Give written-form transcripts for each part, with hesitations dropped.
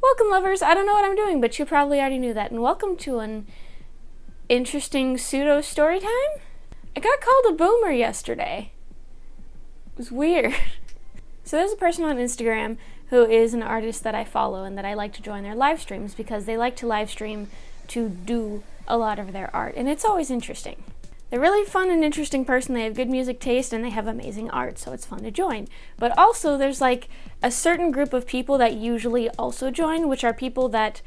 Welcome, lovers! I don't know what I'm doing, but you probably already knew that. And welcome to an interesting pseudo story time. I got called a boomer yesterday. It was weird. So there's a person on Instagram who is an artist that I follow and that I like to join their live streams because they like to live stream to do a lot of their art, and it's always interesting. They're really fun and interesting person. They have good music taste and they have amazing art, so it's fun to join. But also there's like a certain group of people that usually also join, which are people that,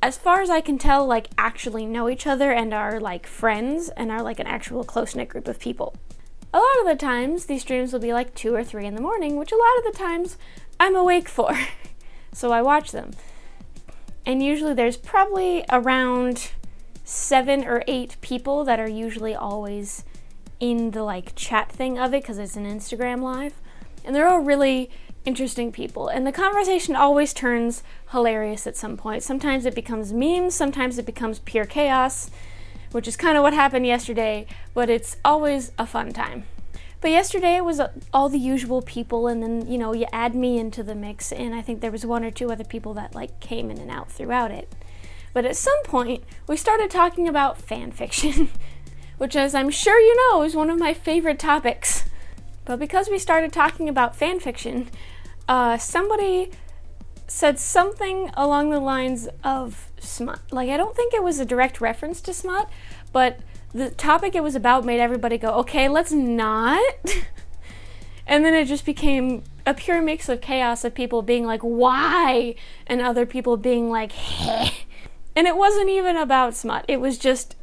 as far as I can tell, like actually know each other and are like friends and are like an actual close-knit group of people. A lot of the times these streams will be like 2 or 3 in the morning, which a lot of the times I'm awake for. So I watch them. And usually there's probably around 7 or 8 people that are usually always in the like chat thing of it because it's an Instagram live, and they're all really interesting people, and the conversation always turns hilarious at some point. Sometimes it becomes memes, sometimes it becomes pure chaos, which is kind of what happened yesterday, but it's always a fun time. But yesterday it was all the usual people, and then you add me into the mix, and I think there was 1 or 2 other people that like came in and out throughout it. But at some point, we started talking about fan fiction, which, as I'm sure you know, is one of my favorite topics. But because we started talking about fan fiction, somebody said something along the lines of smut. Like, I don't think it was a direct reference to smut, but the topic it was about made everybody go, okay, let's not. And then it just became a pure mix of chaos of people being like, why? And other people being like, heh. And it wasn't even about smut, it was just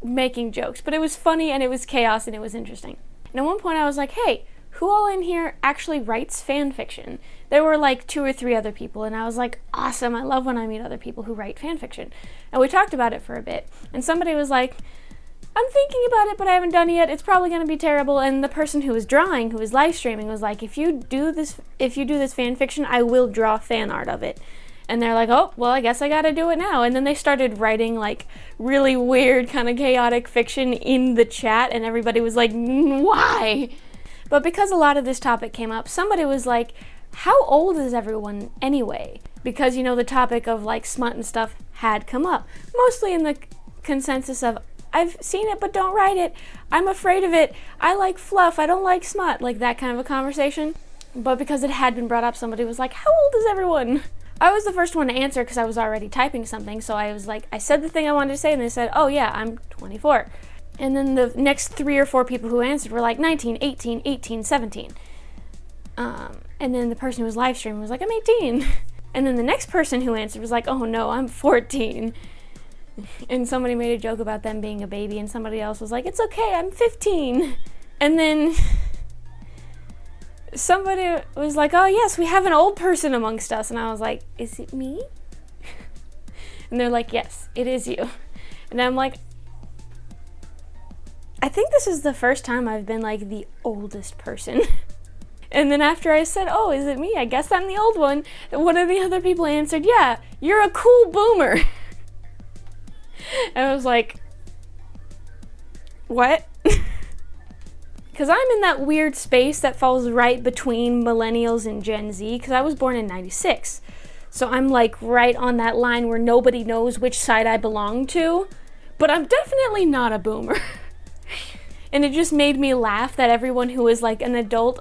making jokes. But it was funny and it was chaos and it was interesting. And at one point I was like, hey, who all in here actually writes fan fiction? There were like 2 or 3 other people, and I was like, awesome, I love when I meet other people who write fan fiction. And we talked about it for a bit, and somebody was like, I'm thinking about it, but I haven't done it yet, it's probably going to be terrible. And the person who was drawing, who was live streaming, was like, if you do this fan fiction, I will draw fan art of it. And they're like, oh, well, I guess I gotta do it now. And then they started writing like really weird kind of chaotic fiction in the chat, and everybody was like, why? But because a lot of this topic came up, somebody was like, how old is everyone anyway? Because the topic of like smut and stuff had come up, mostly in the consensus of, I've seen it but don't write it, I'm afraid of it, I like fluff, I don't like smut, like that kind of a conversation. But because it had been brought up, somebody was like, how old is everyone? I was the first one to answer because I was already typing something, so I was like, I said the thing I wanted to say, and they said, oh yeah, I'm 24. And then the next 3 or 4 people who answered were like 19, 18, 18, 17. And then the person who was live streaming was like, I'm 18. And then the next person who answered was like, oh no, I'm 14. And somebody made a joke about them being a baby, and somebody else was like, it's okay, I'm 15. And then somebody was like, oh yes, we have an old person amongst us. And I was like, is it me? And they're like, yes, it is you. And I'm like, I think this is the first time I've been like the oldest person. And then after I said, oh, is it me? I guess I'm the old one. One of the other people answered, yeah, you're a cool boomer. And I was like, what? Because I'm in that weird space that falls right between millennials and Gen Z, because I was born in 96. So I'm like right on that line where nobody knows which side I belong to, but I'm definitely not a boomer. And it just made me laugh that everyone who is like an adult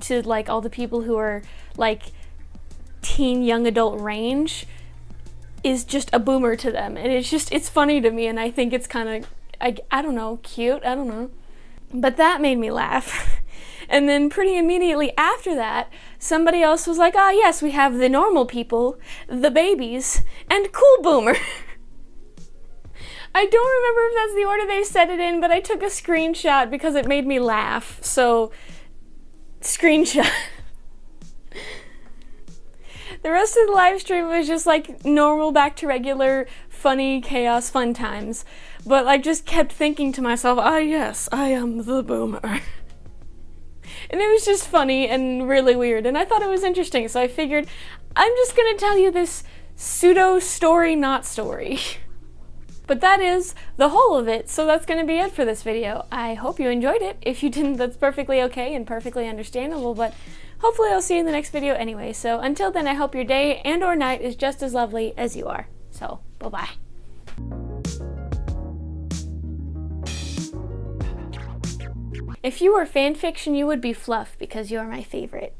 to like all the people who are like teen young adult range is just a boomer to them. And it's funny to me, and I think it's kind of, I don't know, cute, I don't know. But that made me laugh. And then pretty immediately after that, somebody else was like, ah, yes, we have the normal people, the babies, and cool boomer. I don't remember if that's the order they said it in, but I took a screenshot because it made me laugh. So, screenshot. The rest of the live stream was just like normal, back to regular, funny, chaos, fun times. But I just kept thinking to myself, ah yes, I am the boomer. And it was just funny and really weird, and I thought it was interesting, so I figured I'm just gonna tell you this pseudo story not story. But that is the whole of it, so that's gonna be it for this video. I hope you enjoyed it. If you didn't, that's perfectly okay and perfectly understandable, but hopefully I'll see you in the next video anyway. So until then, I hope your day and or night is just as lovely as you are. So, bye-bye. If you were fan fiction, you would be fluff because you're my favorite.